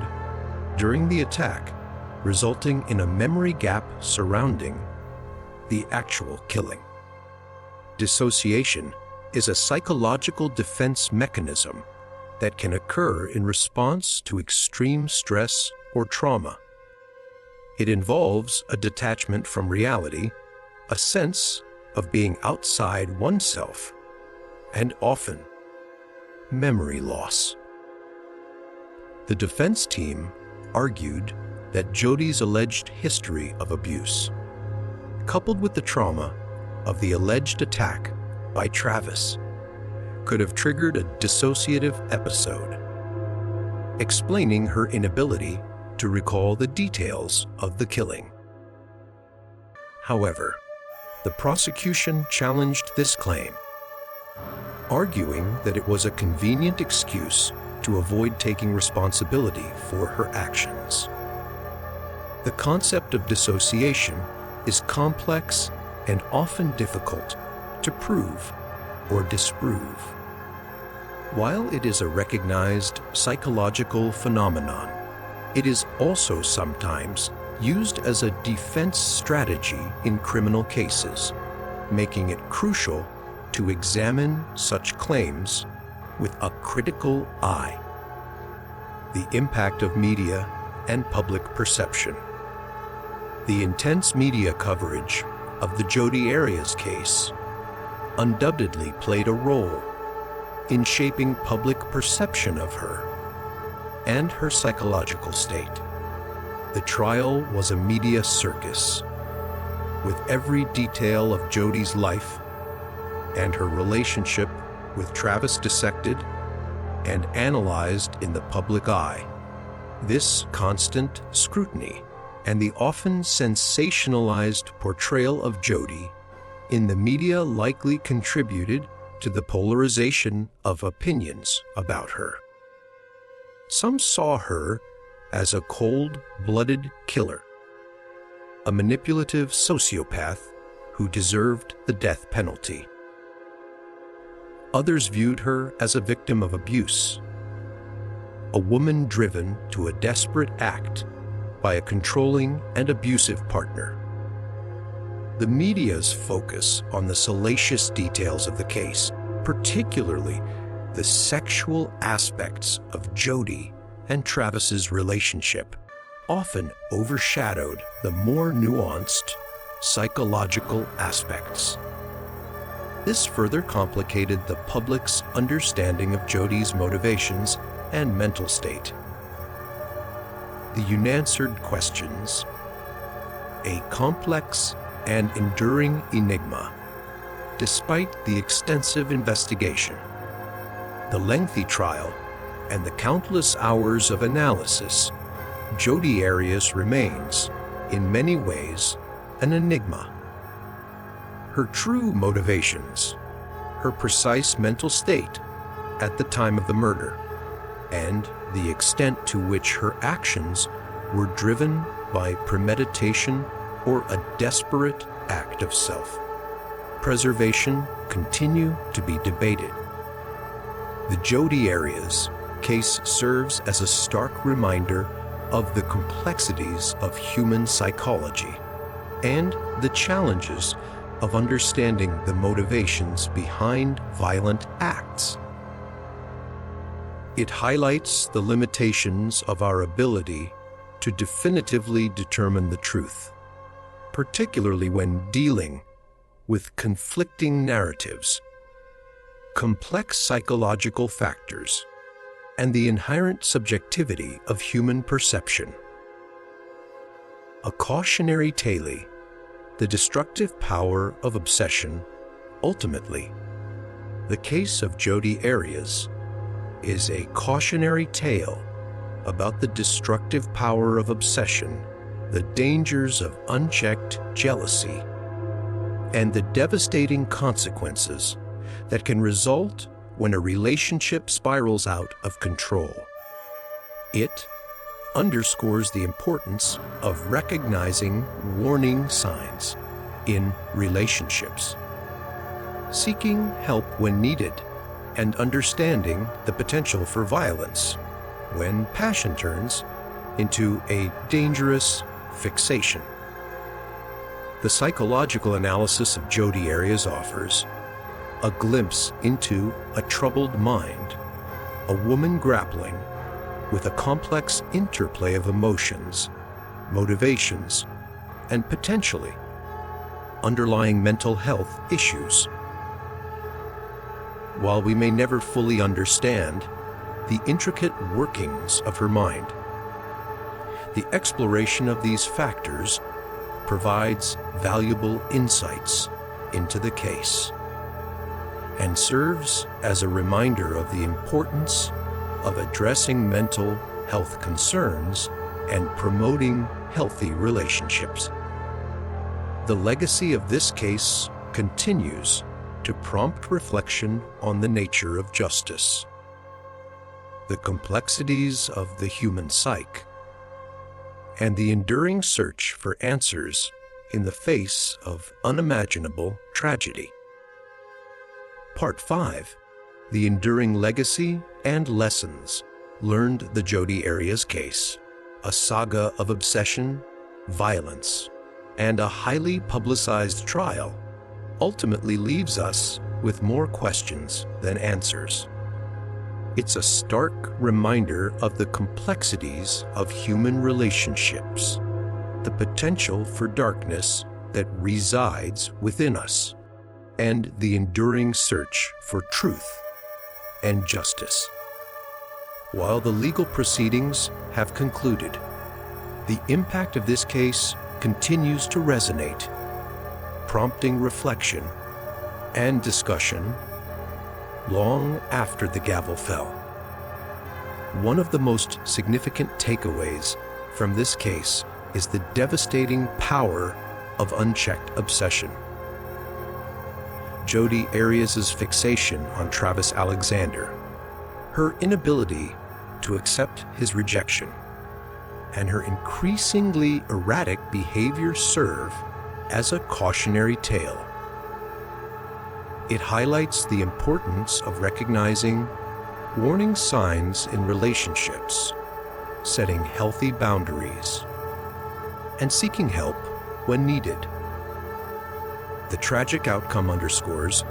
during the attack, resulting in a memory gap surrounding the actual killing. Dissociation is a psychological defense mechanism that can occur in response to extreme stress or trauma. It involves a detachment from reality, a sense of being outside oneself, and often memory loss. The defense team argued that Jodi's alleged history of abuse, coupled with the trauma of the alleged attack by Travis, could have triggered a dissociative episode, explaining her inability to recall the details of the killing. However, the prosecution challenged this claim, arguing that it was a convenient excuse to avoid taking responsibility for her actions. The concept of dissociation is complex and often difficult to prove or disprove. While it is a recognized psychological phenomenon, it is also sometimes used as a defense strategy in criminal cases, making it crucial to examine such claims with a critical eye. The impact of media and public perception. The intense media coverage of the Jodi Arias case undoubtedly played a role in shaping public perception of her and her psychological state. The trial was a media circus, with every detail of Jodi's life and her relationship with Travis dissected and analyzed in the public eye. This constant scrutiny and the often sensationalized portrayal of Jodi in the media likely contributed to the polarization of opinions about her. Some saw her as a cold-blooded killer, a manipulative sociopath who deserved the death penalty. Others viewed her as a victim of abuse, a woman driven to a desperate act by a controlling and abusive partner. The media's focus on the salacious details of the case, particularly the sexual aspects of Jodi and Travis's relationship, often overshadowed the more nuanced psychological aspects. This further complicated the public's understanding of Jodi's motivations and mental state. The unanswered questions, a complex and enduring enigma. Despite the extensive investigation, the lengthy trial, and the countless hours of analysis, Jodi Arias remains, in many ways, an enigma. Her true motivations, her precise mental state at the time of the murder, and the extent to which her actions were driven by premeditation or a desperate act of self-preservation continue to be debated. The Jodi Arias case serves as a stark reminder of the complexities of human psychology and the challenges of understanding the motivations behind violent acts. It highlights the limitations of our ability to definitively determine the truth, particularly when dealing with conflicting narratives, complex psychological factors, and the inherent subjectivity of human perception. A cautionary tale, the destructive power of obsession. Ultimately, the case of Jodi Arias is a cautionary tale about the destructive power of obsession, the dangers of unchecked jealousy, and the devastating consequences that can result when a relationship spirals out of control. It underscores the importance of recognizing warning signs in relationships, seeking help when needed, and understanding the potential for violence when passion turns into a dangerous fixation. The psychological analysis of Jodi Arias offers a glimpse into a troubled mind, a woman grappling with a complex interplay of emotions, motivations, and potentially underlying mental health issues. While we may never fully understand the intricate workings of her mind, the exploration of these factors provides valuable insights into the case and serves as a reminder of the importance of addressing mental health concerns and promoting healthy relationships. The legacy of this case continues to prompt reflection on the nature of justice, the complexities of the human psyche, and the enduring search for answers in the face of unimaginable tragedy. Part 5. The Enduring Legacy and Lessons Learned the Jodi Arias Case, a saga of obsession, violence, and a highly publicized trial, ultimately leaves us with more questions than answers. It's a stark reminder of the complexities of human relationships, the potential for darkness that resides within us, and the enduring search for truth and justice. While the legal proceedings have concluded, the impact of this case continues to resonate, prompting reflection and discussion long after the gavel fell. One of the most significant takeaways from this case is the devastating power of unchecked obsession. Jodi Arias' fixation on Travis Alexander, her inability to accept his rejection, and her increasingly erratic behavior serve as a cautionary tale. It highlights the importance of recognizing warning signs in relationships, setting healthy boundaries, and seeking help when needed. The tragic outcome underscores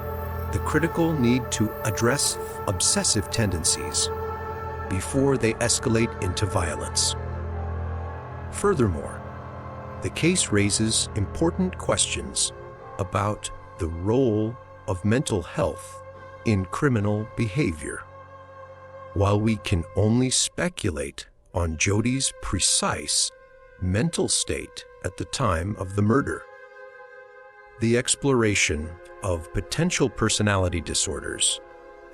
the critical need to address obsessive tendencies before they escalate into violence. Furthermore, the case raises important questions about the role of mental health in criminal behavior. While we can only speculate on Jody's precise mental state at the time of the murder, the exploration of potential personality disorders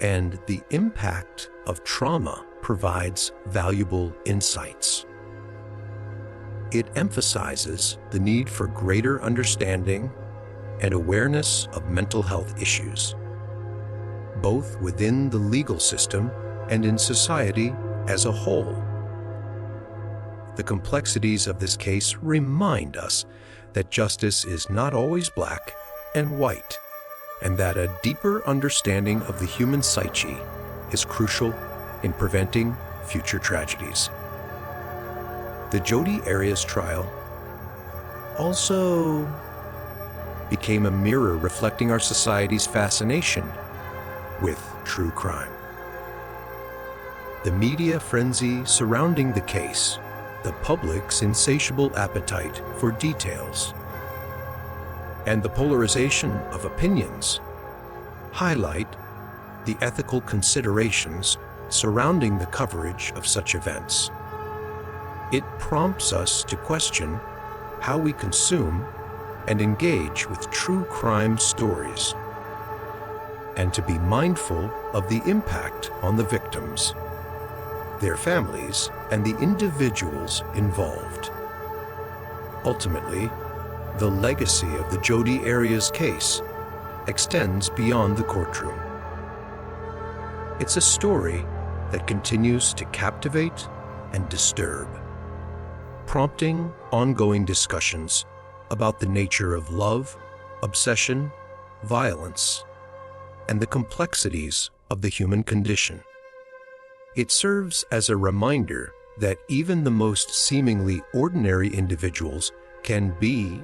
and the impact of trauma provides valuable insights. It emphasizes the need for greater understanding and awareness of mental health issues, both within the legal system and in society as a whole. The complexities of this case remind us that justice is not always black and white, and that a deeper understanding of the human psyche is crucial in preventing future tragedies. The Jodi Arias trial also became a mirror reflecting our society's fascination with true crime. The media frenzy surrounding the case, the public's insatiable appetite for details, and the polarization of opinions highlight the ethical considerations surrounding the coverage of such events. It prompts us to question how we consume and engage with true crime stories, and to be mindful of the impact on the victims, their families, and the individuals involved. Ultimately, the legacy of the Jodi Arias case extends beyond the courtroom. It's a story that continues to captivate and disturb, prompting ongoing discussions about the nature of love, obsession, violence, and the complexities of the human condition. It serves as a reminder that even the most seemingly ordinary individuals can be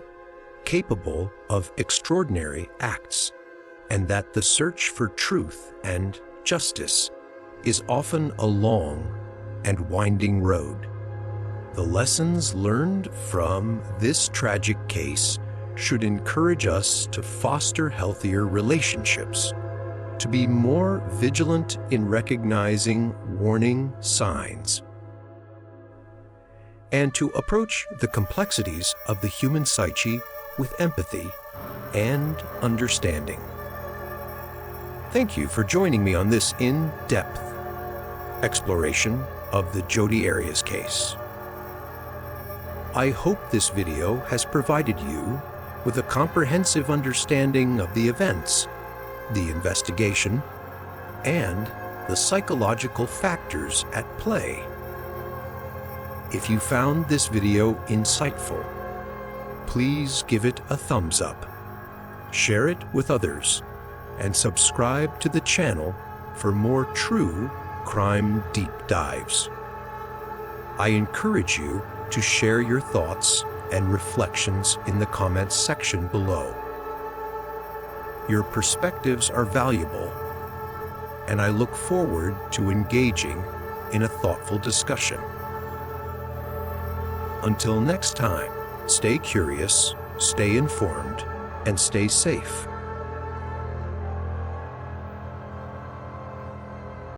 capable of extraordinary acts, and that the search for truth and justice is often a long and winding road. The lessons learned from this tragic case should encourage us to foster healthier relationships, to be more vigilant in recognizing warning signs, and to approach the complexities of the human psyche with empathy and understanding. Thank you for joining me on this in-depth exploration of the Jodi Arias case. I hope this video has provided you with a comprehensive understanding of the events, the investigation, and the psychological factors at play. If you found this video insightful, please give it a thumbs up, share it with others, and subscribe to the channel for more true crime deep dives. I encourage you to share your thoughts and reflections in the comments section below. Your perspectives are valuable, and I look forward to engaging in a thoughtful discussion. Until next time, stay curious, stay informed, and stay safe.